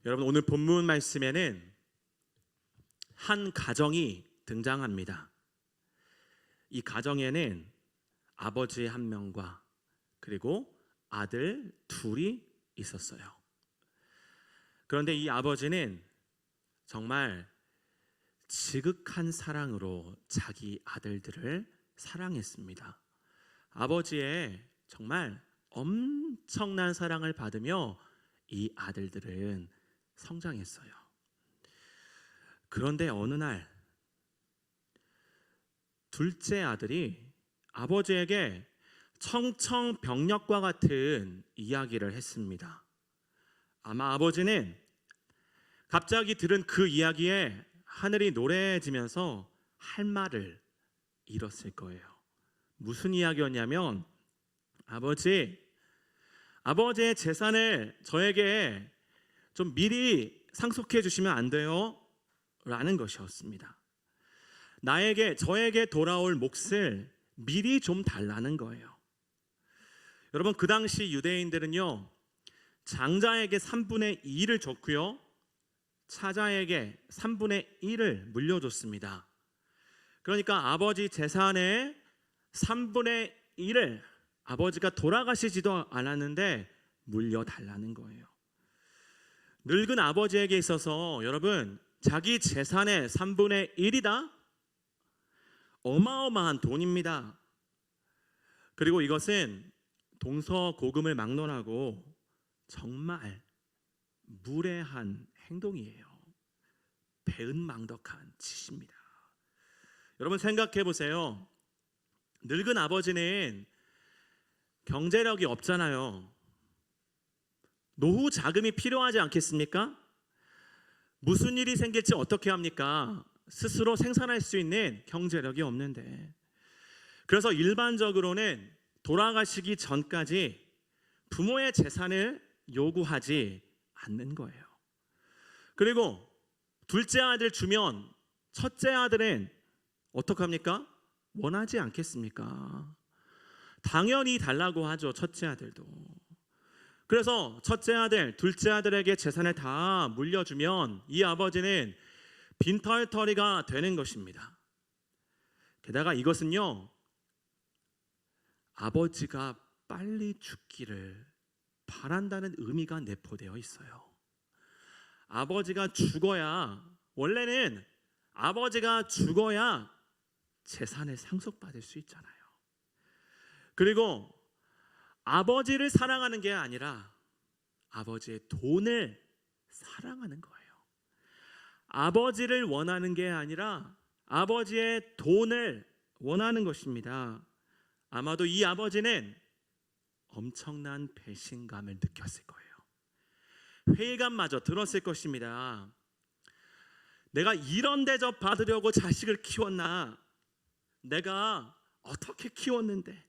여러분, 오늘 본문 말씀에는 한 가정이 등장합니다. 이 가정에는 아버지 한 명과 그리고 아들 둘이 있었어요. 그런데 이 아버지는 정말 지극한 사랑으로 자기 아들들을 사랑했습니다. 아버지의 정말 엄청난 사랑을 받으며 이 아들들은 성장했어요. 그런데 어느 날 둘째 아들이 아버지에게 청청병력과 같은 이야기를 했습니다. 아마 아버지는 갑자기 들은 그 이야기에 하늘이 노래지면서 할 말을 잃었을 거예요. 무슨 이야기였냐면, 아버지의 재산을 저에게 좀 미리 상속해 주시면 안 돼요? 라는 것이었습니다. 저에게 돌아올 몫을 미리 좀 달라는 거예요. 여러분, 그 당시 유대인들은요, 장자에게 3분의 2를 줬고요, 차자에게 3분의 1을 물려줬습니다. 그러니까 아버지 재산의 3분의 1을 아버지가 돌아가시지도 않았는데 물려달라는 거예요. 늙은 아버지에게 있어서 여러분, 자기 재산의 3분의 1이다? 어마어마한 돈입니다. 그리고 이것은 동서고금을 막론하고 정말 무례한 행동이에요. 배은망덕한 짓입니다. 여러분, 생각해 보세요. 늙은 아버지는 경제력이 없잖아요. 노후 자금이 필요하지 않겠습니까? 무슨 일이 생길지 어떻게 합니까? 스스로 생산할 수 있는 경제력이 없는데. 그래서 일반적으로는 돌아가시기 전까지 부모의 재산을 요구하지 않는 거예요. 그리고 둘째 아들 주면 첫째 아들은 어떡합니까? 원하지 않겠습니까? 당연히 달라고 하죠, 첫째 아들도. 그래서 첫째 아들, 둘째 아들에게 재산을 다 물려주면 이 아버지는 빈털터리가 되는 것입니다. 게다가 이것은요, 아버지가 빨리 죽기를 바란다는 의미가 내포되어 있어요. 아버지가 죽어야, 원래는 아버지가 죽어야 재산을 상속받을 수 있잖아요. 그리고 아버지를 사랑하는 게 아니라 아버지의 돈을 사랑하는 거예요. 아버지를 원하는 게 아니라 아버지의 돈을 원하는 것입니다. 아마도 이 아버지는 엄청난 배신감을 느꼈을 거예요. 회의감마저 들었을 것입니다. 내가 이런 대접 받으려고 자식을 키웠나? 내가 어떻게 키웠는데?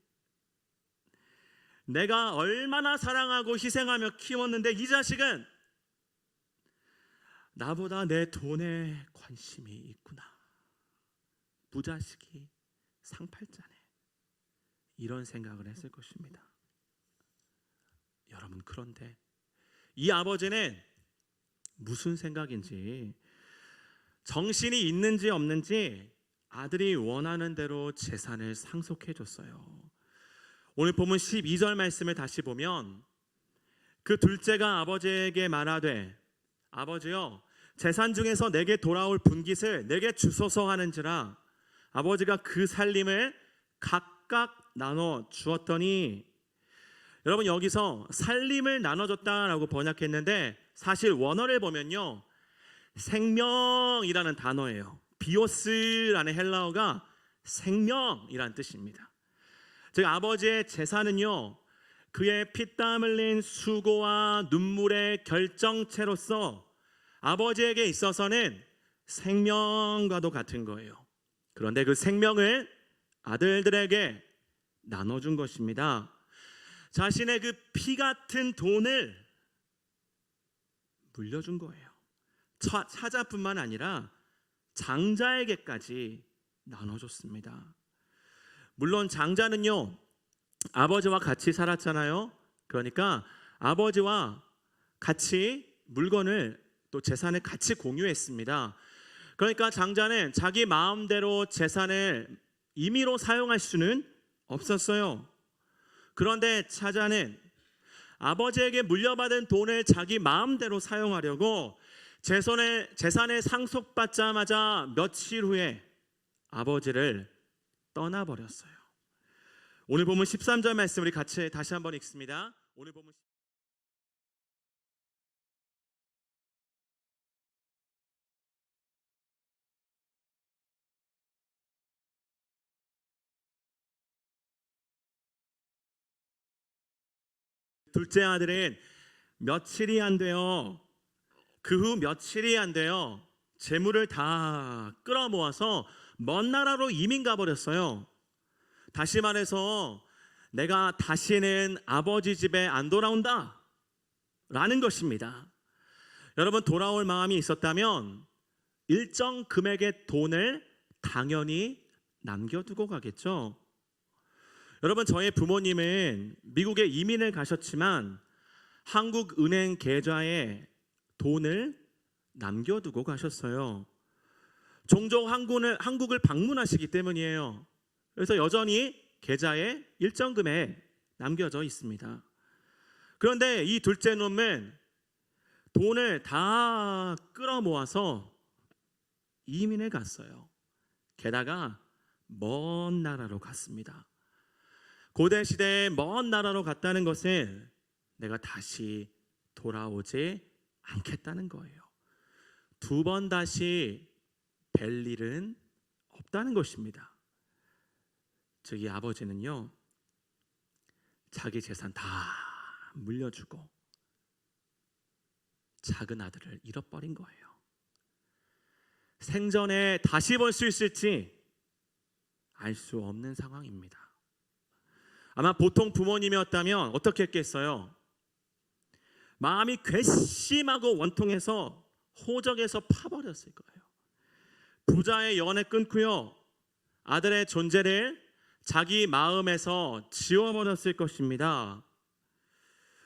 내가 얼마나 사랑하고 희생하며 키웠는데 이 자식은 나보다 내 돈에 관심이 있구나. 무자식이 상팔자네. 이런 생각을 했을 것입니다. 여러분, 그런데 이 아버지는 무슨 생각인지, 정신이 있는지 없는지 아들이 원하는 대로 재산을 상속해 줬어요. 오늘 본문 12절 말씀을 다시 보면 그 둘째가 아버지에게 말하되, 아버지여, 재산 중에서 내게 돌아올 분깃을 내게 주소서 하는지라. 아버지가 그 살림을 각각 나눠 주었더니, 여러분, 여기서 살림을 나눠줬다라고 번역했는데 사실 원어를 보면요, 생명이라는 단어예요. 비오스라는 헬라어가 생명이라는 뜻입니다. 즉, 아버지의 재산은요, 그의 피땀 흘린 수고와 눈물의 결정체로서 아버지에게 있어서는 생명과도 같은 거예요. 그런데 그 생명을 아들들에게 나눠준 것입니다. 자신의 그 피 같은 돈을 물려준 거예요. 차자뿐만 아니라 장자에게까지 나눠줬습니다. 물론 장자는요, 아버지와 같이 살았잖아요. 그러니까 아버지와 같이 물건을 또 재산을 같이 공유했습니다. 그러니까 장자는 자기 마음대로 재산을 임의로 사용할 수는 없었어요. 그런데 차자는 아버지에게 물려받은 돈을 자기 마음대로 사용하려고 재산을 상속받자마자 며칠 후에 아버지를 떠나버렸어요. 오늘 본문 13절 말씀 우리 같이 다시 한번 읽습니다. 오늘 본문 둘째 아들은 며칠이 안 돼요. 그 후 며칠이 안 돼요. 재물을 다 끌어모아서 먼 나라로 이민 가버렸어요. 다시 말해서 내가 다시는 아버지 집에 안 돌아온다 라는 것입니다. 여러분, 돌아올 마음이 있었다면 일정 금액의 돈을 당연히 남겨두고 가겠죠. 여러분, 저의 부모님은 미국에 이민을 가셨지만 한국 은행 계좌에 돈을 남겨두고 가셨어요. 종종 한국을 방문하시기 때문이에요. 그래서 여전히 계좌에 일정 금액 남겨져 있습니다. 그런데 이 둘째 놈은 돈을 다 끌어모아서 이민을 갔어요. 게다가 먼 나라로 갔습니다. 고대 시대에 먼 나라로 갔다는 것은 내가 다시 돌아오지 않겠다는 거예요. 두 번 다시 뵐 일은 없다는 것입니다. 즉, 이 아버지는요, 자기 재산 다 물려주고 작은 아들을 잃어버린 거예요. 생전에 다시 볼 수 있을지 알 수 없는 상황입니다. 아마 보통 부모님이었다면 어떻게 했겠어요? 마음이 괘씸하고 원통해서 호적에서 파버렸을 거예요. 부자의 연애 끊고요, 아들의 존재를 자기 마음에서 지워버렸을 것입니다.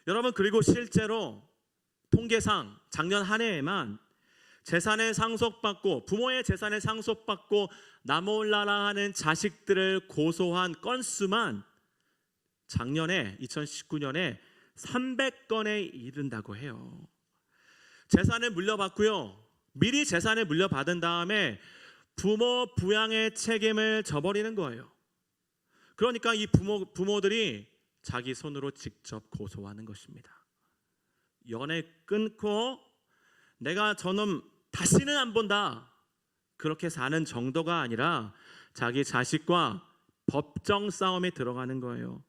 여러분, 그리고 실제로 통계상 작년 한 해에만 재산을 상속받고 부모의 재산을 상속받고 나몰라라 하는 자식들을 고소한 건수만 작년에 2019년에 300건에 이른다고 해요. 재산을 물려받고요, 미리 재산을 물려받은 다음에 부모 부양의 책임을 져버리는 거예요. 그러니까 이 부모들이 자기 손으로 직접 고소하는 것입니다. 연애 끊고 내가 저놈 다시는 안 본다 그렇게 사는 정도가 아니라 자기 자식과 법정 싸움에 들어가는 거예요.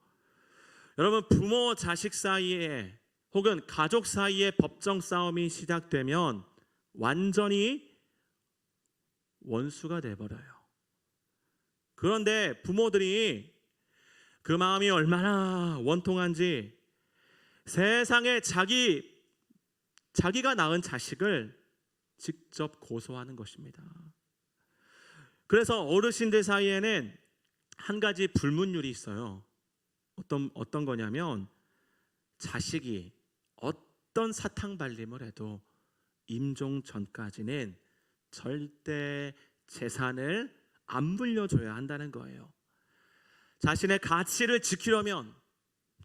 여러분, 부모 자식 사이에 혹은 가족 사이에 법정 싸움이 시작되면 완전히 원수가 돼버려요. 그런데 부모들이 그 마음이 얼마나 원통한지 세상에 자기가 낳은 자식을 직접 고소하는 것입니다. 그래서 어르신들 사이에는 한 가지 불문율이 있어요. 어떤 거냐면 자식이 어떤 사탕 발림을 해도 임종 전까지는 절대 재산을 안 물려줘야 한다는 거예요. 자신의 가치를 지키려면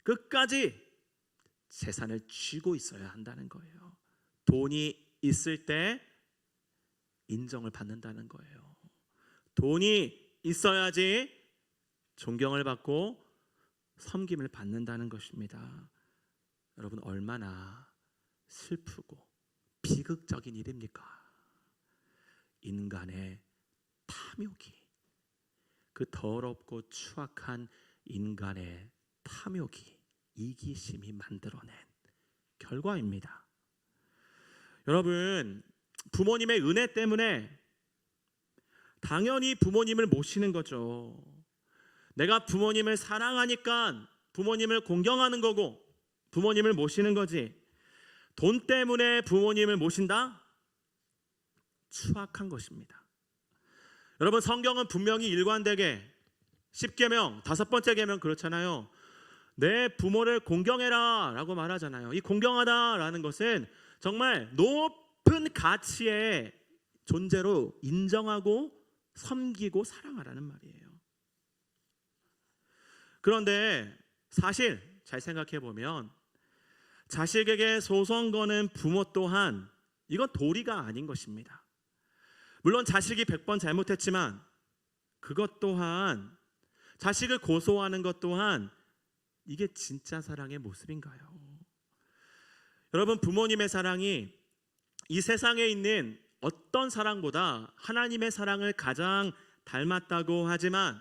끝까지 재산을 쥐고 있어야 한다는 거예요. 돈이 있을 때 인정을 받는다는 거예요. 돈이 있어야지 존경을 받고 섬김을 받는다는 것입니다. 여러분, 얼마나 슬프고 비극적인 일입니까? 인간의 탐욕이, 그 더럽고 추악한 인간의 탐욕이, 이기심이 만들어낸 결과입니다. 여러분, 부모님의 은혜 때문에 당연히 부모님을 모시는 거죠. 내가 부모님을 사랑하니까 부모님을 공경하는 거고 부모님을 모시는 거지, 돈 때문에 부모님을 모신다? 추악한 것입니다. 여러분, 성경은 분명히 일관되게 10계명 5번째 계명 그렇잖아요. 내 부모를 공경해라 라고 말하잖아요. 이 공경하다 라는 것은 정말 높은 가치의 존재로 인정하고 섬기고 사랑하라는 말이에요. 그런데 사실 잘 생각해 보면 자식에게 소송 거는 부모 또한 이건 도리가 아닌 것입니다. 물론 자식이 100번 잘못했지만 그것 또한, 자식을 고소하는 것 또한 이게 진짜 사랑의 모습인가요? 여러분, 부모님의 사랑이 이 세상에 있는 어떤 사랑보다 하나님의 사랑을 가장 닮았다고 하지만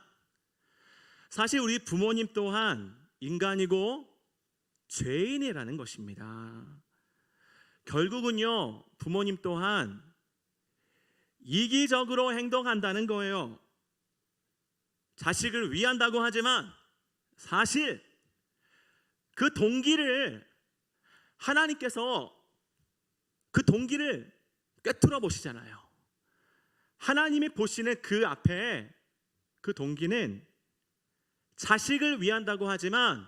사실 우리 부모님 또한 인간이고 죄인이라는 것입니다. 결국은요, 부모님 또한 이기적으로 행동한다는 거예요. 자식을 위한다고 하지만 사실 그 동기를, 하나님께서 그 동기를 꿰뚫어 보시잖아요. 하나님이 보시는 그 앞에 그 동기는 자식을 위한다고 하지만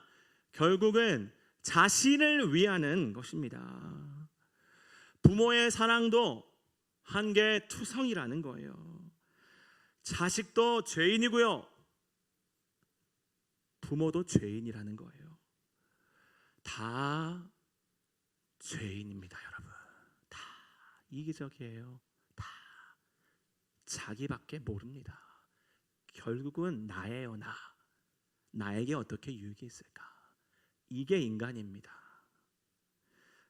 결국은 자신을 위하는 것입니다. 부모의 사랑도 한계 투성이라는 거예요. 자식도 죄인이고요, 부모도 죄인이라는 거예요. 다 죄인입니다, 여러분. 다 이기적이에요. 다 자기밖에 모릅니다. 결국은 나예요, 나. 나에게 어떻게 유익이 있을까? 이게 인간입니다.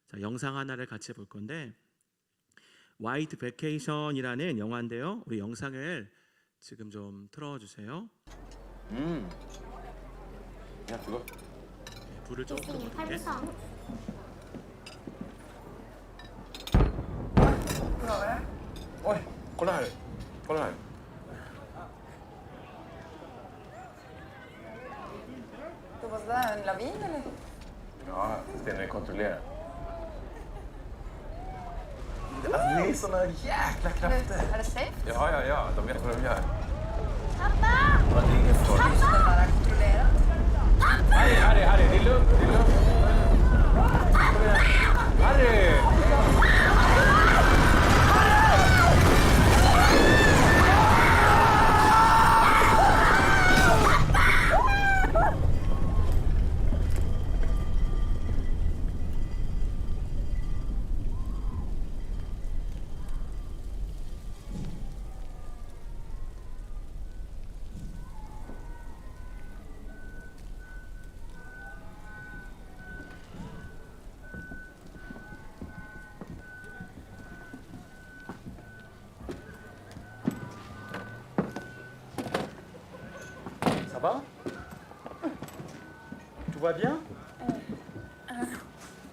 자, 영상 하나를 같이 볼 건데 화이트 베케이션이라는 영화인데요. 우리 영상을 지금 좀 틀어주세요. Ja, 그거. 불을 조금 어둡게. Oj, kolla här. Kolla här. Vad var det där? En lavin eller? Ja, stenen är kontrollerad. Alltså, det är såna jäkla krafter. Är det safe? Ja. De vet vad de gör. Pappa! Ja, det är ingen fara. Den där är kontrollerad. Harry, det är lugnt. Harry! Ça va? Tout va bien?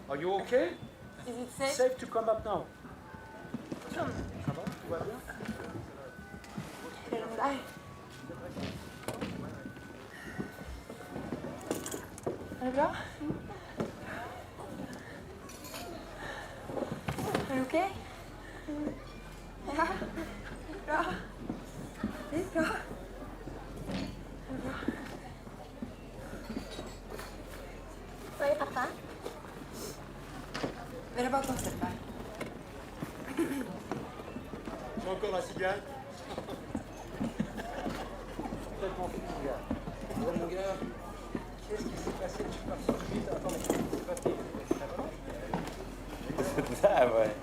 Are you okay? Is it safe? Safe to come up now. Ça va? Tout va bien? Är den där? Är det bra? Är du okej? Ja, bra. Det är bra. Vad är pappa? Vi är bara på stället där. J'ai encore la cigale. Complètement fou, mon gars. Ouais, mon gars. Qu'est-ce qui s'est passé? Tu pars sur le vite. Attends, mais c'est pas pire. Ça va? Där var det.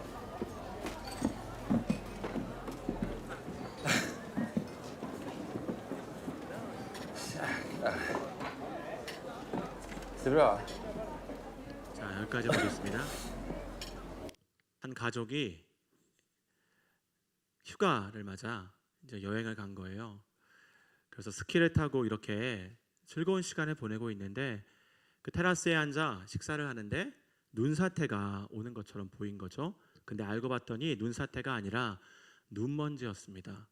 Jäklar. Ser du bra? 자, 여기까지 보겠습니다. 한 가족이 휴가를 맞아 이제 여행을 간 거예요. 그래서 스키를 타고 이렇게 즐거운 시간을 보내고 있는데 그 테라스에 앉아 식사를 하는데 눈사태가 오는 것처럼 보인 거죠. 근데 알고 봤더니 눈사태가 아니라 눈먼지였습니다.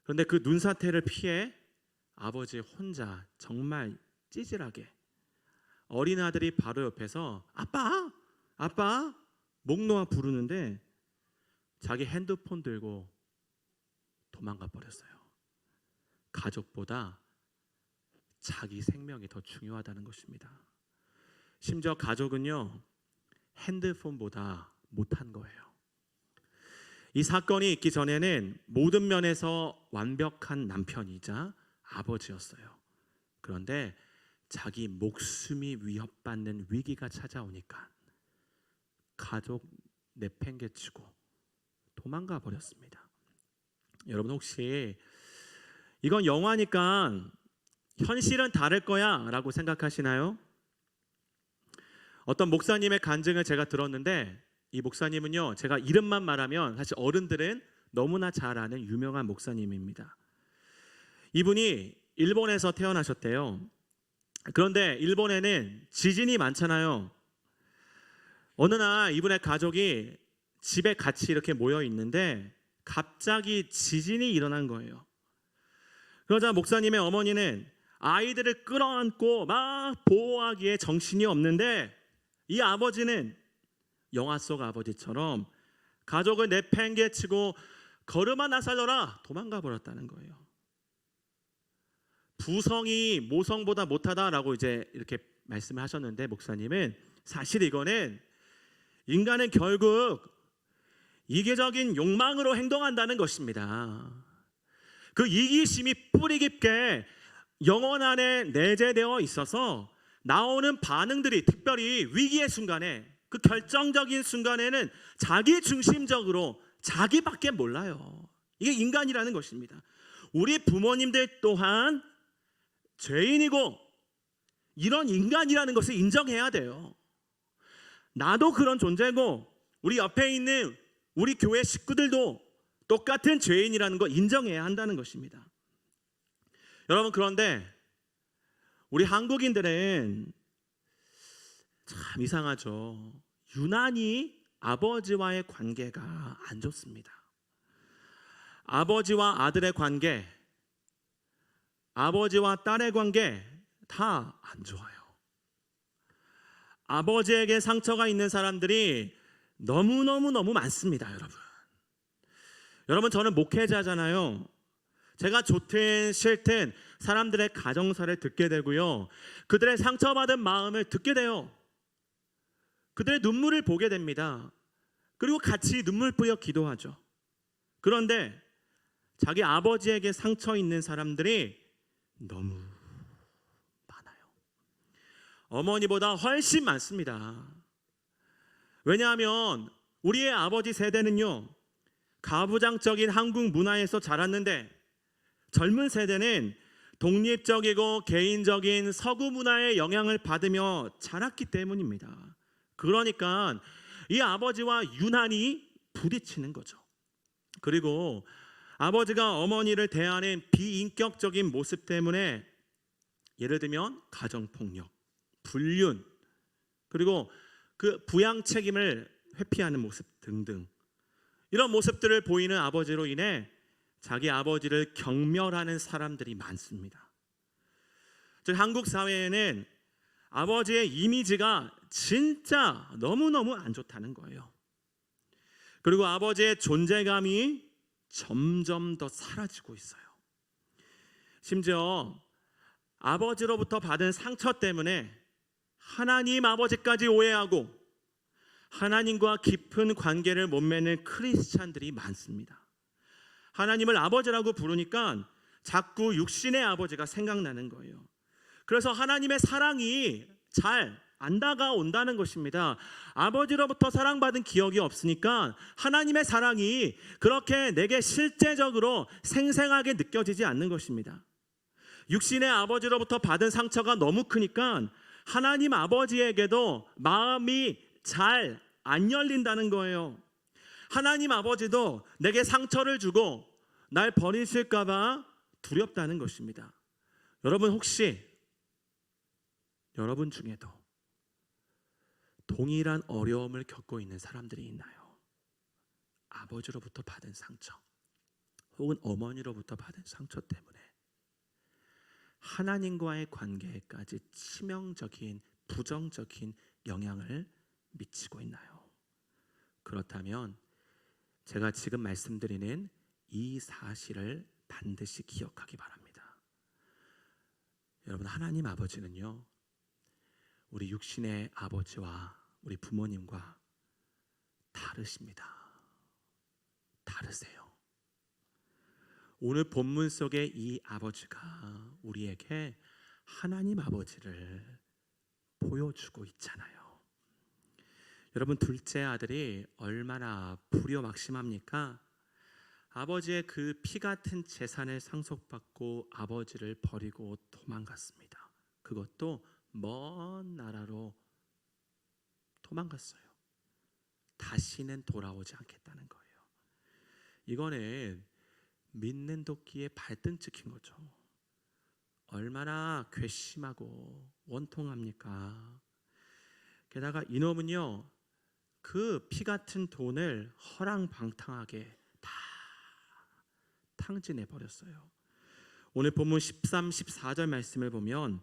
그런데 그 눈사태를 피해 아버지 혼자 정말 찌질하게 어린 아들이 바로 옆에서 아빠! 아빠! 목 놓아 부르는데 자기 핸드폰 들고 도망가 버렸어요. 가족보다 자기 생명이 더 중요하다는 것입니다. 심지어 가족은요, 핸드폰보다 못한 거예요. 이 사건이 있기 전에는 모든 면에서 완벽한 남편이자 아버지였어요. 그런데 자기 목숨이 위협받는 위기가 찾아오니까 가족 내팽개치고 도망가 버렸습니다. 여러분 혹시 이건 영화니까 현실은 다를 거야 라고 생각하시나요? 어떤 목사님의 간증을 제가 들었는데 이 목사님은요, 제가 이름만 말하면 사실 어른들은 너무나 잘 아는 유명한 목사님입니다. 이분이 일본에서 태어나셨대요. 그런데 일본에는 지진이 많잖아요. 어느 날 이분의 가족이 집에 같이 이렇게 모여 있는데 갑자기 지진이 일어난 거예요. 그러자 목사님의 어머니는 아이들을 끌어안고 막 보호하기에 정신이 없는데 이 아버지는 영화 속 아버지처럼 가족을 내팽개치고 걸음아 나 살려라 도망가 버렸다는 거예요. 부성이 모성보다 못하다라고 이제 이렇게 말씀을 하셨는데 목사님은 사실 이거는 인간은 결국 이기적인 욕망으로 행동한다는 것입니다. 그 이기심이 뿌리 깊게 영혼 안에 내재되어 있어서 나오는 반응들이 특별히 위기의 순간에 그 결정적인 순간에는 자기 중심적으로 자기밖에 몰라요. 이게 인간이라는 것입니다. 우리 부모님들 또한 죄인이고 이런 인간이라는 것을 인정해야 돼요. 나도 그런 존재고 우리 옆에 있는 우리 교회 식구들도 똑같은 죄인이라는 걸 인정해야 한다는 것입니다. 여러분 그런데 우리 한국인들은 참 이상하죠. 유난히 아버지와의 관계가 안 좋습니다. 아버지와 아들의 관계, 아버지와 딸의 관계 다 안 좋아요. 아버지에게 상처가 있는 사람들이 너무 많습니다, 여러분. 여러분 저는 목회자잖아요. 제가 좋든 싫든 사람들의 가정사를 듣게 되고요. 그들의 상처받은 마음을 듣게 돼요. 그들의 눈물을 보게 됩니다. 그리고 같이 눈물 뿌려 기도하죠. 그런데 자기 아버지에게 상처 있는 사람들이 너무 많아요. 어머니보다 훨씬 많습니다. 왜냐하면 우리의 아버지 세대는요, 가부장적인 한국 문화에서 자랐는데 젊은 세대는 독립적이고 개인적인 서구 문화의 영향을 받으며 자랐기 때문입니다. 그러니까 이 아버지와 유난히 부딪히는 거죠. 그리고 아버지가 어머니를 대하는 비인격적인 모습 때문에 예를 들면 가정폭력, 불륜, 그리고 그 부양 책임을 회피하는 모습 등등 이런 모습들을 보이는 아버지로 인해 자기 아버지를 경멸하는 사람들이 많습니다. 즉 한국 사회에는 아버지의 이미지가 진짜 너무너무 안 좋다는 거예요. 그리고 아버지의 존재감이 점점 더 사라지고 있어요. 심지어 아버지로부터 받은 상처 때문에 하나님 아버지까지 오해하고 하나님과 깊은 관계를 못 맺는 크리스찬들이 많습니다. 하나님을 아버지라고 부르니까 자꾸 육신의 아버지가 생각나는 거예요. 그래서 하나님의 사랑이 잘 안 다가온다는 것입니다. 아버지로부터 사랑받은 기억이 없으니까 하나님의 사랑이 그렇게 내게 실제적으로 생생하게 느껴지지 않는 것입니다. 육신의 아버지로부터 받은 상처가 너무 크니까 하나님 아버지에게도 마음이 잘 안 열린다는 거예요. 하나님 아버지도 내게 상처를 주고 날 버리실까 봐 두렵다는 것입니다. 여러분 혹시 여러분 중에도 동일한 어려움을 겪고 있는 사람들이 있나요? 아버지로부터 받은 상처 혹은 어머니로부터 받은 상처 때문에 하나님과의 관계에까지 치명적인 부정적인 영향을 미치고 있나요? 그렇다면 제가 지금 말씀드리는 이 사실을 반드시 기억하기 바랍니다. 여러분 하나님 아버지는요, 우리 육신의 아버지와 우리 부모님과 다르십니다. 다르세요. 오늘 본문 속의 이 아버지가 우리에게 하나님 아버지를 보여주고 있잖아요. 여러분, 둘째 아들이 얼마나 불효막심합니까? 아버지의 그 피 같은 재산을 상속받고 아버지를 버리고 도망갔습니다. 그것도 먼 나라로 도망갔어요. 다시는 돌아오지 않겠다는 거예요. 이거는 믿는 도끼에 발등 찍힌 거죠. 얼마나 괘씸하고 원통합니까? 게다가 이놈은요, 그 피 같은 돈을 허랑방탕하게 다 탕진해 버렸어요. 오늘 본문 13, 14절 말씀을 보면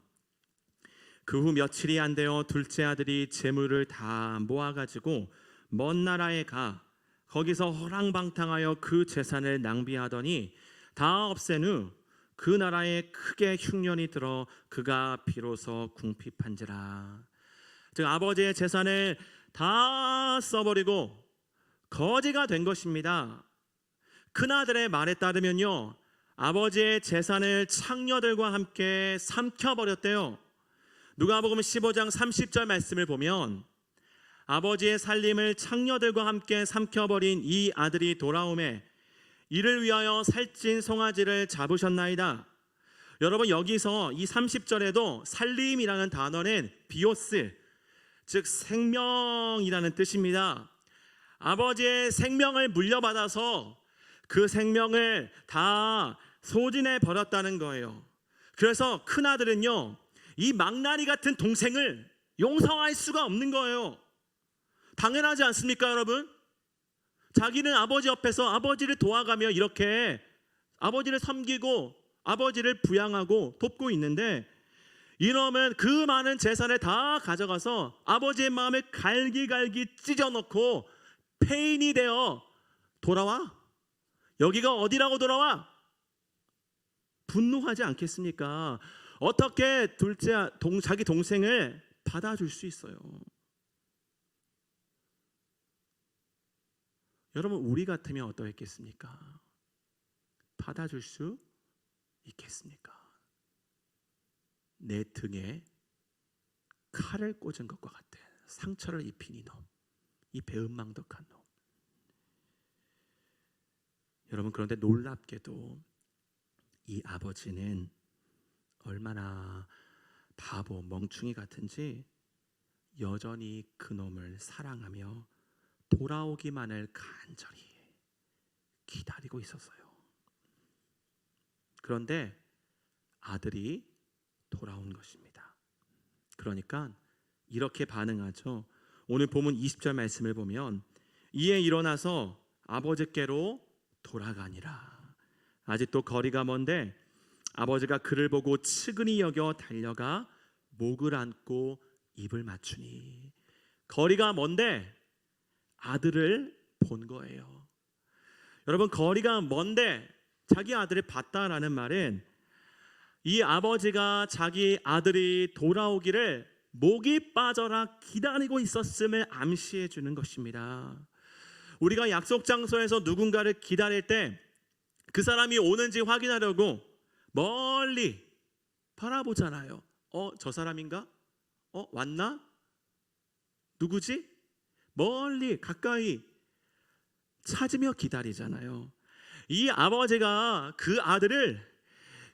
그 후 며칠이 안 되어 둘째 아들이 재물을 다 모아가지고 먼 나라에 가 거기서 허랑방탕하여 그 재산을 낭비하더니 다 없앤 후 그 나라에 크게 흉년이 들어 그가 비로소 궁핍한지라. 즉 아버지의 재산을 다 써버리고 거지가 된 것입니다. 큰아들의 말에 따르면요, 아버지의 재산을 창녀들과 함께 삼켜버렸대요. 누가복음 15장 30절 말씀을 보면 아버지의 살림을 창녀들과 함께 삼켜버린 이 아들이 돌아오매 이를 위하여 살찐 송아지를 잡으셨나이다. 여러분, 여기서 이 30절에도 살림이라는 단어는 비오스, 즉 생명이라는 뜻입니다. 아버지의 생명을 물려받아서 그 생명을 다 소진해 버렸다는 거예요. 그래서 큰아들은요, 이 망나니 같은 동생을 용서할 수가 없는 거예요. 당연하지 않습니까, 여러분? 자기는 아버지 옆에서 아버지를 도와가며 이렇게 아버지를 섬기고 아버지를 부양하고 돕고 있는데 이놈은 그 많은 재산을 다 가져가서 아버지의 마음을 갈기갈기 찢어놓고 폐인이 되어 돌아와. 여기가 어디라고 돌아와? 분노하지 않겠습니까? 어떻게 자기 동생을 받아줄 수 있어요? 여러분, 우리 같으면 어떠했겠습니까? 받아줄 수 있겠습니까? 내 등에 칼을 꽂은 것과 같은 상처를 입힌 이놈, 이 배은망덕한 놈. 여러분, 그런데 놀랍게도 이 아버지는 얼마나 바보, 멍충이 같은지 여전히 그놈을 사랑하며 돌아오기만을 간절히 기다리고 있었어요. 그런데 아들이 돌아온 것입니다. 그러니까 이렇게 반응하죠. 오늘 본문 20절 말씀을 보면 이에 일어나서 아버지께로 돌아가니라. 아직도 거리가 먼데 아버지가 그를 보고 측은히 여겨 달려가 목을 안고 입을 맞추니. 거리가 먼데 아들을 본 거예요. 여러분, 거리가 먼데 자기 아들을 봤다라는 말은 이 아버지가 자기 아들이 돌아오기를 목이 빠져라 기다리고 있었음을 암시해 주는 것입니다. 우리가 약속 장소에서 누군가를 기다릴 때 그 사람이 오는지 확인하려고 멀리 바라보잖아요. 저 사람인가? 왔나? 누구지? 멀리 가까이 찾으며 기다리잖아요. 이 아버지가 그 아들을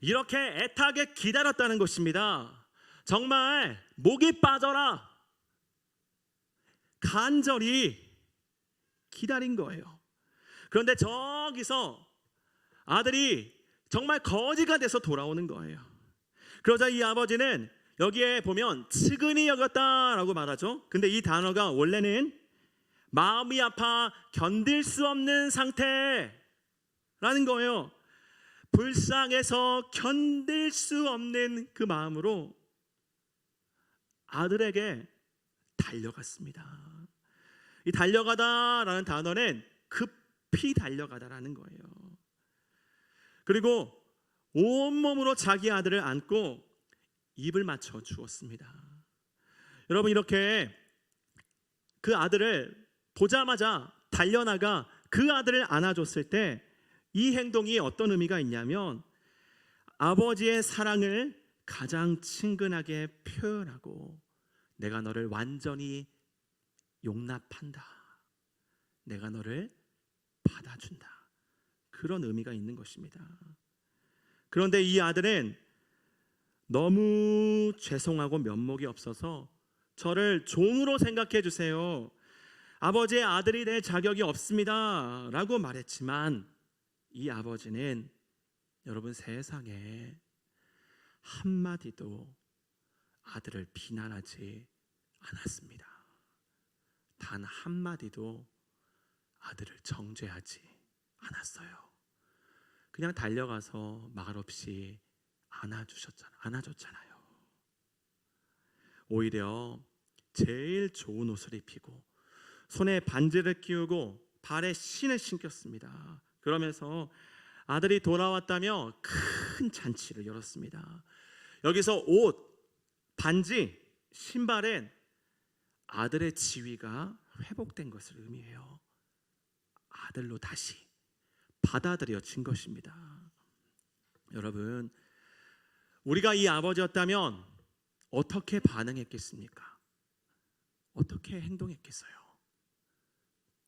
이렇게 애타게 기다렸다는 것입니다. 정말 목이 빠져라 간절히 기다린 거예요. 그런데 저기서 아들이 정말 거지가 돼서 돌아오는 거예요. 그러자 이 아버지는 여기에 보면 측은히 여겼다라고 말하죠. 근데 이 단어가 원래는 마음이 아파 견딜 수 없는 상태라는 거예요. 불쌍해서 견딜 수 없는 그 마음으로 아들에게 달려갔습니다. 이 달려가다라는 단어는 급히 달려가다라는 거예요. 그리고 온몸으로 자기 아들을 안고 입을 맞춰 주었습니다. 여러분, 이렇게 그 아들을 보자마자 달려나가 그 아들을 안아줬을 때 이 행동이 어떤 의미가 있냐면 아버지의 사랑을 가장 친근하게 표현하고 내가 너를 완전히 용납한다. 내가 너를 받아준다. 그런 의미가 있는 것입니다. 그런데 이 아들은 너무 죄송하고 면목이 없어서 저를 종으로 생각해 주세요. 아버지의 아들이 될 자격이 없습니다. 라고 말했지만 이 아버지는 여러분 세상에 한마디도 아들을 비난하지 않았습니다. 단 한마디도 아들을 정죄하지 않았어요. 그냥 달려가서 말없이 안아줬잖아요. 오히려 제일 좋은 옷을 입히고 손에 반지를 끼우고 발에 신을 신겼습니다. 그러면서 아들이 돌아왔다며 큰 잔치를 열었습니다. 여기서 옷, 반지, 신발엔 아들의 지위가 회복된 것을 의미해요. 아들로 다시 받아들여진 것입니다. 여러분, 우리가 이 아버지였다면 어떻게 반응했겠습니까? 어떻게 행동했겠어요?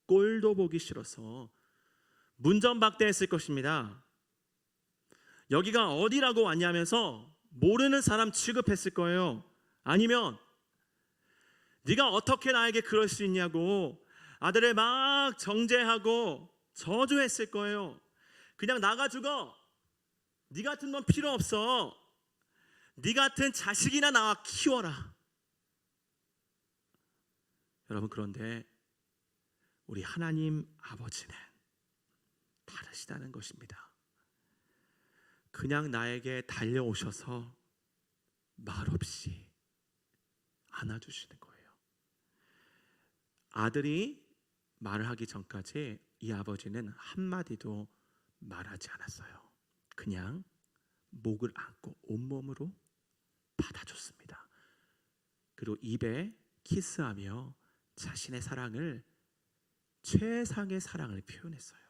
꼴도 보기 싫어서 문전박대했을 것입니다. 여기가 어디라고 왔냐면서 모르는 사람 취급했을 거예요. 아니면 네가 어떻게 나에게 그럴 수 있냐고 아들을 막 정죄하고 저주했을 거예요. 그냥 나가 죽어. 네 같은 놈 필요 없어. 네 같은 자식이나 낳아 키워라. 여러분, 그런데 우리 하나님 아버지는 다르시다는 것입니다. 그냥 나에게 달려오셔서 말없이 안아주시는 거예요. 아들이 말을 하기 전까지 이 아버지는 한마디도 말하지 않았어요. 그냥 목을 안고 온몸으로 받아줬습니다. 그리고 입에 키스하며 자신의 사랑을, 최상의 사랑을 표현했어요.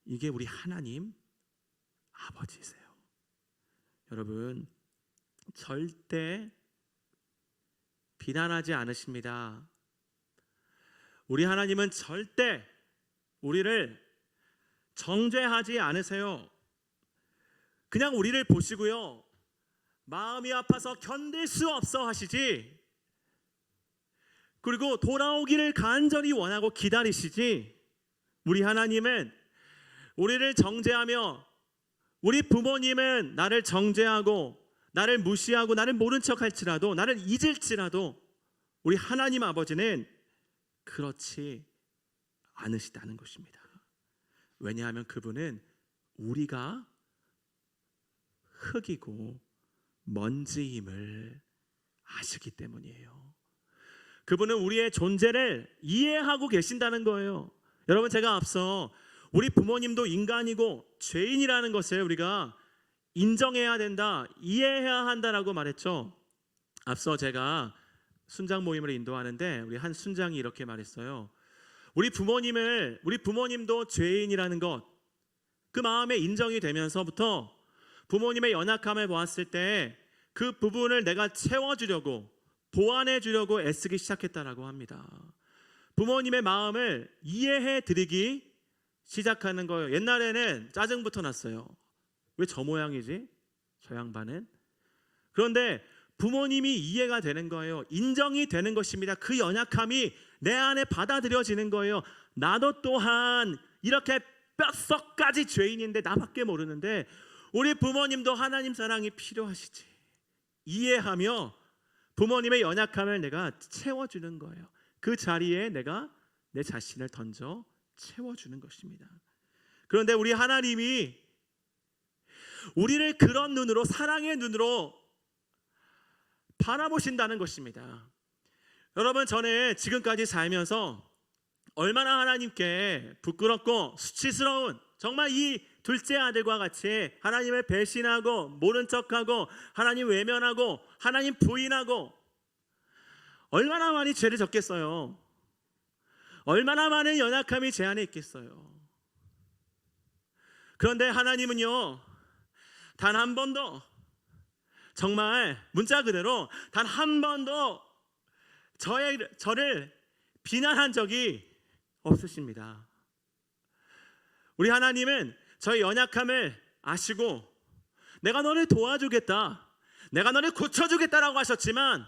이게 우리 하나님 아버지세요. 여러분, 절대 비난하지 않으십니다. 우리 하나님은 절대 우리를 정죄하지 않으세요. 그냥 우리를 보시고요, 마음이 아파서 견딜 수 없어 하시지, 그리고 돌아오기를 간절히 원하고 기다리시지, 우리 하나님은 우리를 정죄하며, 우리 부모님은 나를 정죄하고 나를 무시하고 나를 모른 척 할지라도, 나를 잊을지라도 우리 하나님 아버지는 그렇지 않으시다는 것입니다. 왜냐하면 그분은 우리가 흙이고 먼지임을 아시기 때문이에요. 그분은 우리의 존재를 이해하고 계신다는 거예요. 여러분, 제가 앞서 우리 부모님도 인간이고 죄인이라는 것을 우리가 인정해야 된다, 이해해야 한다라고 말했죠. 앞서 제가 순장 모임을 인도하는데 우리 한 순장이 이렇게 말했어요. 우리 부모님도 죄인이라는 것, 그 마음에 인정이 되면서부터 부모님의 연약함을 보았을 때 그 부분을 내가 채워주려고, 보완해 주려고 애쓰기 시작했다라고 합니다. 부모님의 마음을 이해해 드리기 시작하는 거예요. 옛날에는 짜증부터 났어요. 왜 저 모양이지? 저 양반은? 그런데 부모님이 이해가 되는 거예요. 인정이 되는 것입니다. 그 연약함이 내 안에 받아들여지는 거예요. 나도 또한 이렇게 뼛속까지 죄인인데 나밖에 모르는데 우리 부모님도 하나님 사랑이 필요하시지. 이해하며 부모님의 연약함을 내가 채워주는 거예요. 그 자리에 내가 내 자신을 던져 채워주는 것입니다. 그런데 우리 하나님이 우리를 그런 눈으로, 사랑의 눈으로 바라보신다는 것입니다. 여러분, 저는 지금까지 살면서 얼마나 하나님께 부끄럽고 수치스러운, 정말 이 둘째 아들과 같이 하나님을 배신하고 모른 척하고 하나님 외면하고 하나님 부인하고 얼마나 많이 죄를 졌겠어요. 얼마나 많은 연약함이 제 안에 있겠어요. 그런데 하나님은요, 단 한 번도, 정말 문자 그대로 단 한 번도 저를 비난한 적이 없으십니다. 우리 하나님은 저의 연약함을 아시고 내가 너를 도와주겠다, 내가 너를 고쳐주겠다라고 하셨지만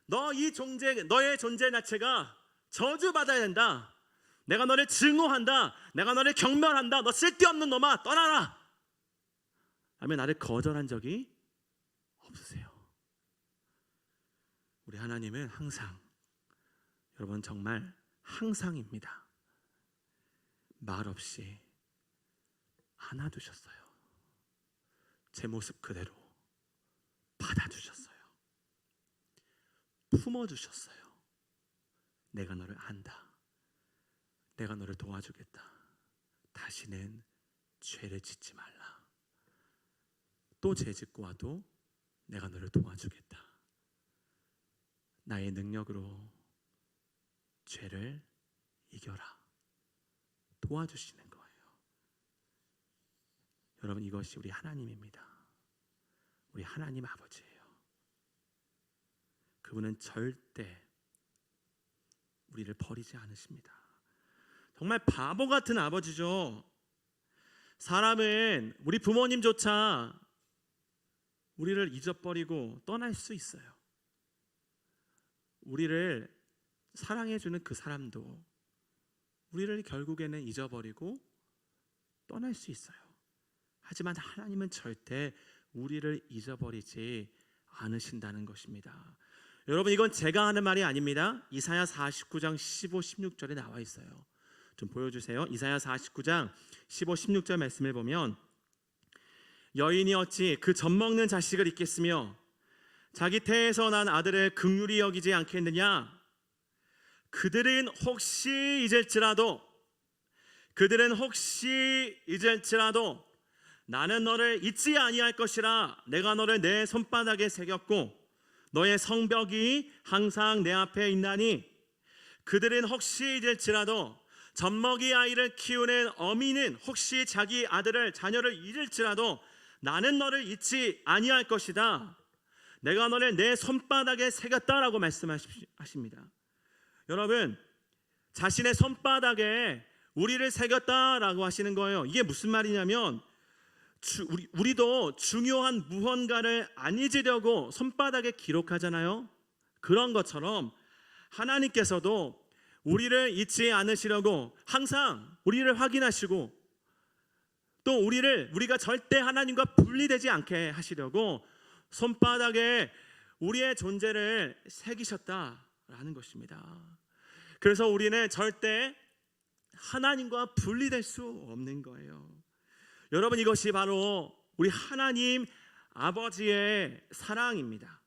너의 존재 자체가 저주받아야 된다, 내가 너를 증오한다, 내가 너를 경멸한다, 너 쓸데없는 놈아 떠나라 하며 나를 거절한 적이 없으세요. 우리 하나님은 항상, 여러분 정말 항상입니다. 말없이 안아두셨어요. 제 모습 그대로 받아주셨어요. 품어주셨어요. 내가 너를 안다, 내가 너를 도와주겠다, 다시는 죄를 짓지 말라, 또 죄 짓고 와도 내가 너를 도와주겠다, 나의 능력으로 죄를 이겨라, 도와주시는 거예요. 여러분, 이것이 우리 하나님입니다. 우리 하나님 아버지예요. 그분은 절대 우리를 버리지 않으십니다. 정말 바보 같은 아버지죠. 사람은, 우리 부모님조차 우리를 잊어버리고 떠날 수 있어요. 우리를 사랑해주는 그 사람도 우리를 결국에는 잊어버리고 떠날 수 있어요. 하지만 하나님은 절대 우리를 잊어버리지 않으신다는 것입니다. 여러분, 이건 제가 하는 말이 아닙니다. 이사야 49장 15, 16절에 나와 있어요. 좀 보여주세요. 이사야 49장 15, 16절 말씀을 보면, 여인이 어찌 그 젖먹는 자식을 잊겠으며 자기 태에서 난 아들을 긍휼히 여기지 않겠느냐. 그들은 혹시 잊을지라도 나는 너를 잊지 아니할 것이라. 내가 너를 내 손바닥에 새겼고 너의 성벽이 항상 내 앞에 있나니. 그들은 혹시 잊을지라도, 젖먹이 아이를 키우는 어미는 혹시 자기 자녀를 잊을지라도 나는 너를 잊지 아니할 것이다. 내가 너를 내 손바닥에 새겼다라고 말씀하십니다. 여러분, 자신의 손바닥에 우리를 새겼다라고 하시는 거예요. 이게 무슨 말이냐면, 우리도 중요한 무언가를 안 잊으려고 손바닥에 기록하잖아요. 그런 것처럼 하나님께서도 우리를 잊지 않으시려고 항상 우리를 확인하시고, 또 우리가 절대 하나님과 분리되지 않게 하시려고 손바닥에 우리의 존재를 새기셨다라는 것입니다. 그래서 우리는 절대 하나님과 분리될 수 없는 거예요. 여러분, 이것이 바로 우리 하나님 아버지의 사랑입니다.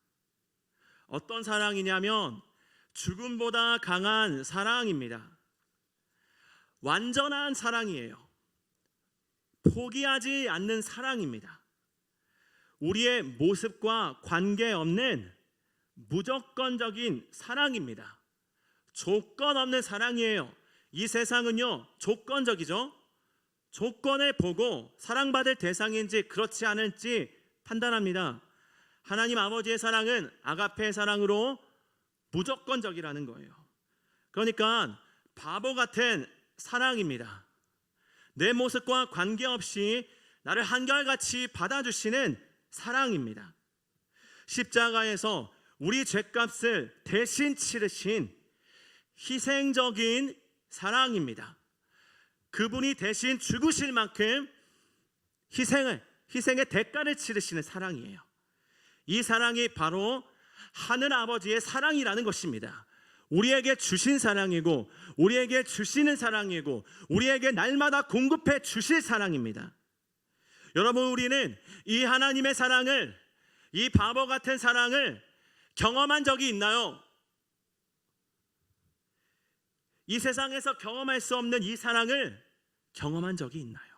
어떤 사랑이냐면 죽음보다 강한 사랑입니다. 완전한 사랑이에요. 포기하지 않는 사랑입니다. 우리의 모습과 관계없는 무조건적인 사랑입니다. 조건 없는 사랑이에요. 이 세상은요, 조건적이죠. 조건을 보고 사랑받을 대상인지 그렇지 않을지 판단합니다. 하나님 아버지의 사랑은 아가페의 사랑으로 무조건적이라는 거예요. 그러니까 바보 같은 사랑입니다. 내 모습과 관계없이 나를 한결같이 받아주시는 사랑입니다. 십자가에서 우리 죄값을 대신 치르신 희생적인 사랑입니다. 그분이 대신 죽으실 만큼 희생의 대가를 치르시는 사랑이에요. 이 사랑이 바로 하늘 아버지의 사랑이라는 것입니다. 우리에게 주신 사랑이고, 우리에게 주시는 사랑이고, 우리에게 날마다 공급해 주실 사랑입니다. 여러분, 우리는 이 하나님의 사랑을, 이 바보 같은 사랑을 경험한 적이 있나요? 이 세상에서 경험할 수 없는 이 사랑을 경험한 적이 있나요?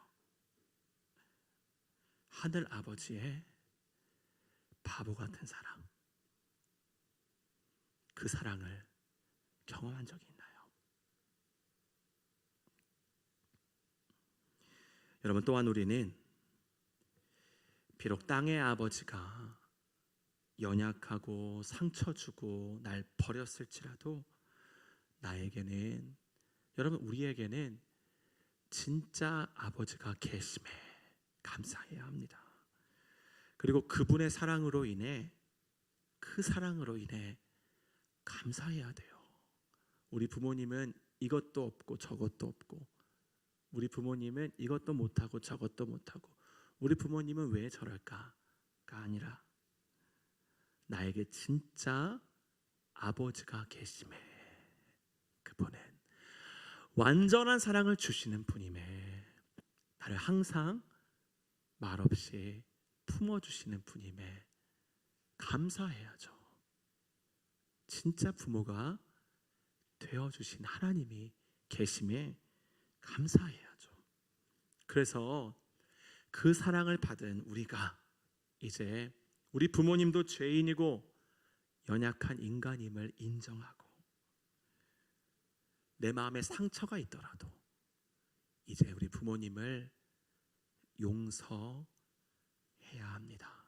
하늘 아버지의 바보 같은 사랑, 그 사랑을 경험한 적이 있나요? 여러분, 또한 우리는 비록 땅의 아버지가 연약하고 상처 주고 날 버렸을지라도 나에게는, 여러분, 우리에게는 진짜 아버지가 계심에 감사해야 합니다. 그리고 그분의 사랑으로 인해, 그 사랑으로 인해 감사해야 돼요. 우리 부모님은 이것도 없고 저것도 없고, 우리 부모님은 이것도 못하고 저것도 못하고, 우리 부모님은 왜 저럴까가 아니라 나에게 진짜 아버지가 계심에, 그분은 완전한 사랑을 주시는 분임에, 나를 항상 말없이 품어주시는 분임에 감사해야죠. 진짜 부모가 되어주신 하나님이 계심에 감사해야죠. 그래서 그 사랑을 받은 우리가 이제 우리 부모님도 죄인이고 연약한 인간임을 인정하고, 내 마음에 상처가 있더라도 이제 우리 부모님을 용서해야 합니다.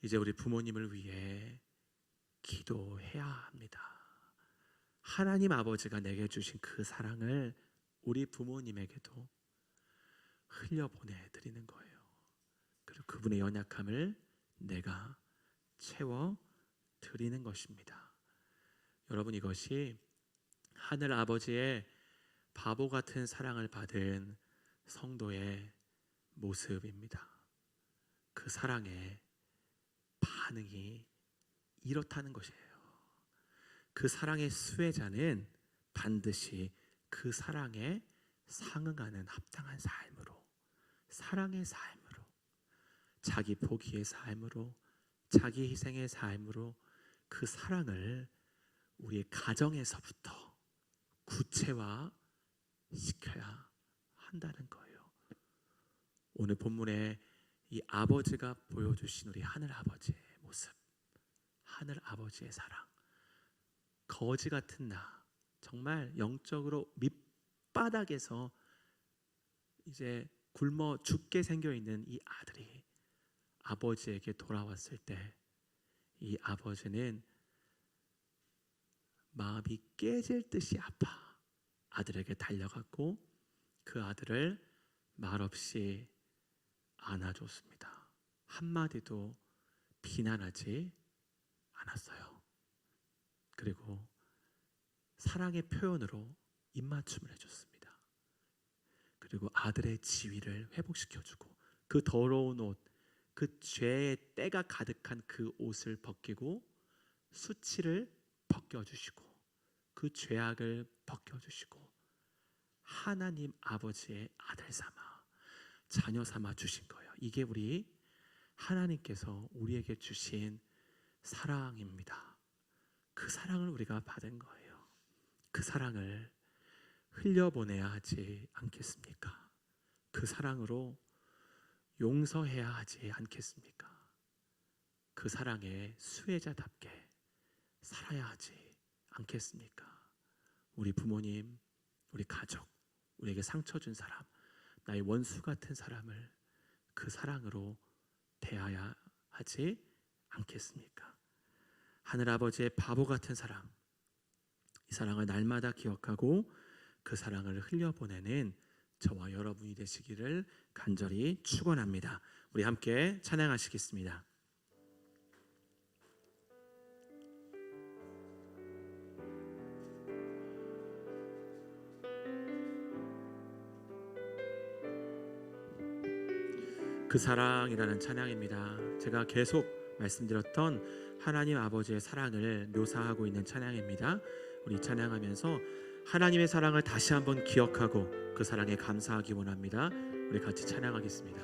이제 우리 부모님을 위해 기도해야 합니다. 하나님 아버지가 내게 주신 그 사랑을 우리 부모님에게도 흘려보내 드리는 거예요. 그리고 그분의 연약함을 내가 채워 드리는 것입니다. 여러분, 이것이 하늘 아버지의 바보 같은 사랑을 받은 성도의 모습입니다. 그 사랑의 반응이 이렇다는 것이에요. 그 사랑의 수혜자는 반드시 그 사랑에 상응하는 합당한 삶으로, 사랑의 삶으로, 자기 포기의 삶으로, 자기 희생의 삶으로 그 사랑을 우리의 가정에서부터 구체화 시켜야 한다는 거예요. 오늘 본문에 이 아버지가 보여주신 우리 하늘 아버지의 모습, 하늘 아버지의 사랑, 거지 같은 나, 정말 영적으로 밑바닥에서 이제 굶어 죽게 생겨 있는 이 아들이 아버지에게 돌아왔을 때, 이 아버지는 마음이 깨질 듯이 아파 아들에게 달려갔고 그 아들을 말없이 안아줬습니다. 한마디도 비난하지 않았어요. 그리고 사랑의 표현으로 입맞춤을 해줬습니다. 그리고 아들의 지위를 회복시켜주고, 그 더러운 옷, 그 죄의 때가 가득한 그 옷을 벗기고 수치를 벗겨주시고, 그 죄악을 벗겨주시고, 하나님 아버지의 아들 삼아, 자녀 삼아 주신 거예요. 이게 우리 하나님께서 우리에게 주신 사랑입니다. 그 사랑을 우리가 받은 거예요. 그 사랑을 흘려보내야 하지 않겠습니까? 그 사랑으로 용서해야 하지 않겠습니까? 그 사랑의 수혜자답게 살아야 하지 않겠습니까? 우리 부모님, 우리 가족, 우리에게 상처 준 사람, 나의 원수 같은 사람을 그 사랑으로 대해야 하지 않겠습니까? 하늘 아버지의 바보 같은 사랑, 이 사랑을 날마다 기억하고 그 사랑을 흘려보내는 저와 여러분이 되시기를 간절히 축원합니다. 우리 함께 찬양하시겠습니다. 그 사랑이라는 찬양입니다. 제가 계속 말씀드렸던 하나님 아버지의 사랑을 묘사하고 있는 찬양입니다. 우리 찬양하면서 하나님의 사랑을 다시 한번 기억하고 그 사랑에 감사하기 원합니다. 우리 같이 찬양하겠습니다.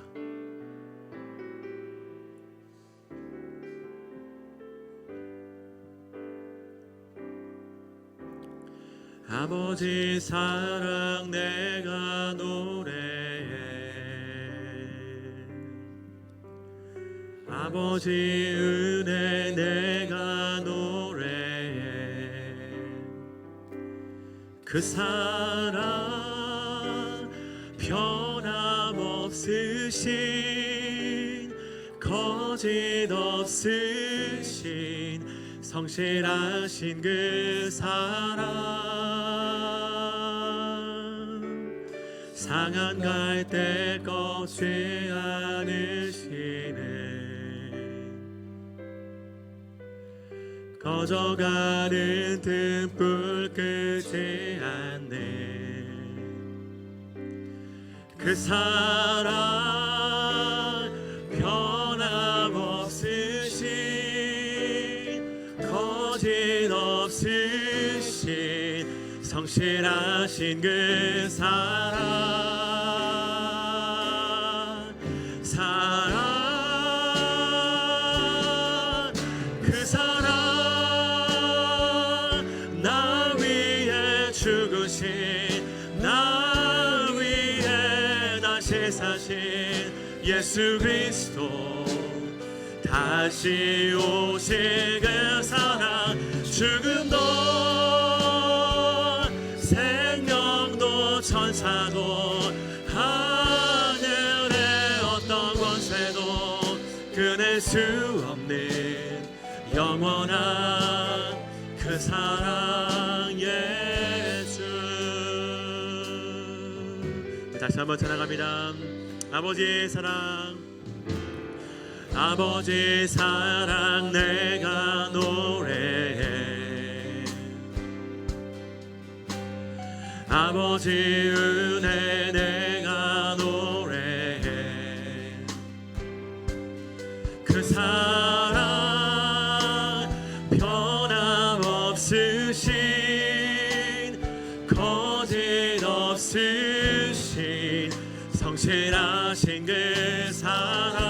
아버지 사랑 내가 노래해, 아버지 은혜 내가 노래해, 그 사랑 변함 거짓 없으신 성실하신 그 사랑, 상한 갈대 꺾지 않으시네. 꺼져가는 등불 끄지 않네. 그 사랑 변함없으신 거짓 없으신 성실하신 그 사랑, 사랑, 그 사랑, 나 위해 죽으신, 나 위해 다시 사신 예수 그리스도, 다시 오실 그 사랑, 죽음도 생명도 천사도 하늘의 어떤 권세도 끊을 수 없는 영원한 그 사랑 예수. 다시 한번 찬양합니다. 아버지의 사랑, 아버지의 사랑 내가 노래해. 아버지 은혜 내가 노래해. 그 사랑 변함없으신 거짓 없으신 성실하신 그 사랑,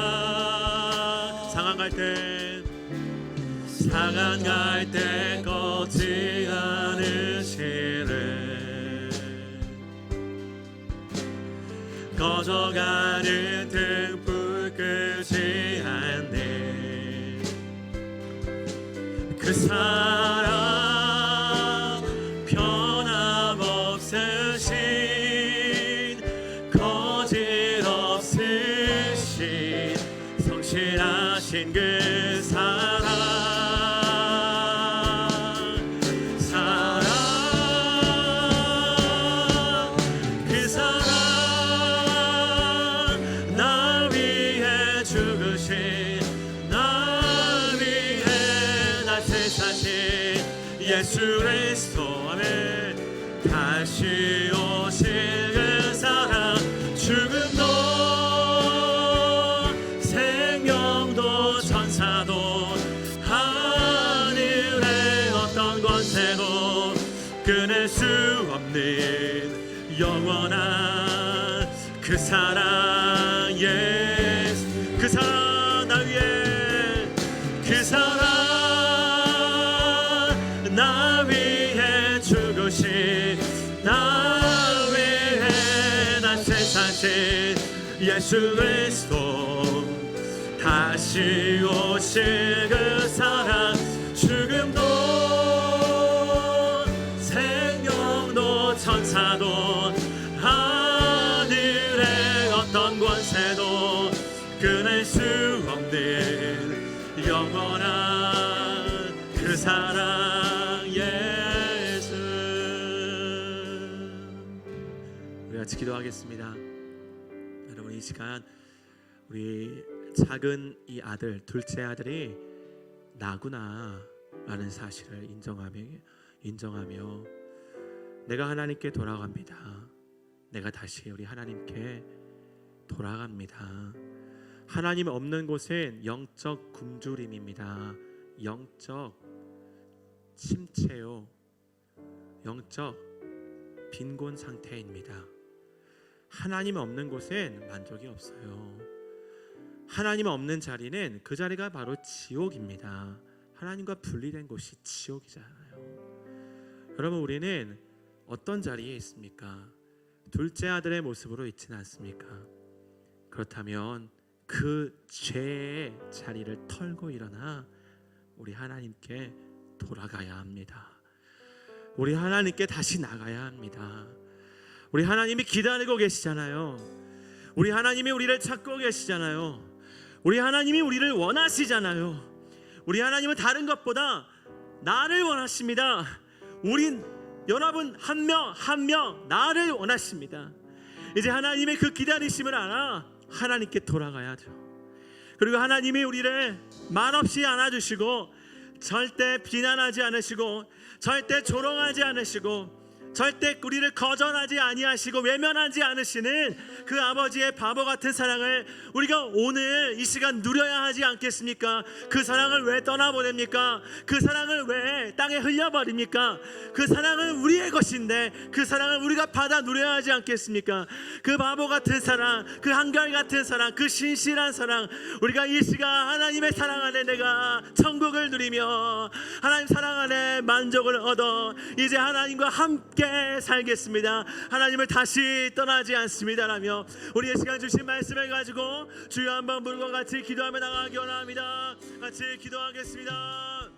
상한 갈대 꺾지 않으시네. 꺼져가는 등불 끄지 않네. 그 사랑 변함없으신 거짓 없으신 성실하신 그 사랑, 사랑, 그 사랑, 나 위해 죽으신, 나 위해 다시 사신 예수 그리스도, 아멘. 다시 오실 그 사랑, 죽음도 생명도 천사도 하늘의 어떤 권세도 끊을 수 없는 영원한 그 사랑 예수. 그 사랑 나 위해, 그 사랑 나 위해 죽으신, 나 위해 다시 사신 예수 그리스도, 다시 오실 그 사랑, 죽음도 생명도 천사도 하늘의 어떤 권세도 끊을 수 없는 영원한 그 사랑 예수. 우리 같이 기도하겠습니다. 여러분, 이 시간 우리 작은 이 아들, 둘째 아들이 나구나 라는 사실을 인정하며 내가 하나님께 돌아갑니다. 내가 다시 우리 하나님께 돌아갑니다. 하나님 없는 곳은 영적 굶주림입니다. 영적 침체요, 영적 빈곤 상태입니다. 하나님 없는 곳엔 만족이 없어요. 하나님 없는 자리는 그 자리가 바로 지옥입니다. 하나님과 분리된 곳이 지옥이잖아요. 여러분, 우리는 어떤 자리에 있습니까? 둘째 아들의 모습으로 있지는 않습니까? 그렇다면 그 죄의 자리를 털고 일어나 우리 하나님께 돌아가야 합니다. 우리 하나님께 다시 나가야 합니다. 우리 하나님이 기다리고 계시잖아요. 우리 하나님이 우리를 찾고 계시잖아요. 우리 하나님이 우리를 원하시잖아요. 우리 하나님은 다른 것보다 나를 원하십니다. 우린 여러분 한 명 한 명 나를 원하십니다. 이제 하나님의 그 기다리심을 알아 하나님께 돌아가야죠. 그리고 하나님이 우리를 말없이 안아주시고 절대 비난하지 않으시고 절대 조롱하지 않으시고 절대 우리를 거절하지 아니하시고 외면하지 않으시는 그 아버지의 바보 같은 사랑을 우리가 오늘 이 시간 누려야 하지 않겠습니까? 그 사랑을 왜 떠나보냅니까? 그 사랑을 왜 땅에 흘려버립니까? 그 사랑은 우리의 것인데 그 사랑을 우리가 받아 누려야 하지 않겠습니까? 그 바보 같은 사랑, 그 한결같은 사랑, 그 신실한 사랑, 우리가 이 시간 하나님의 사랑 안에 내가 천국을 누리며 하나님 사랑 안에 만족을 얻어 이제 하나님과 함께 살겠습니다. 하나님을 다시 떠나지 않습니다라며 우리의 시간 주신 말씀을 가지고 주여 한번 부르고 같이 기도하며 나가기 원합니다. 같이 기도하겠습니다.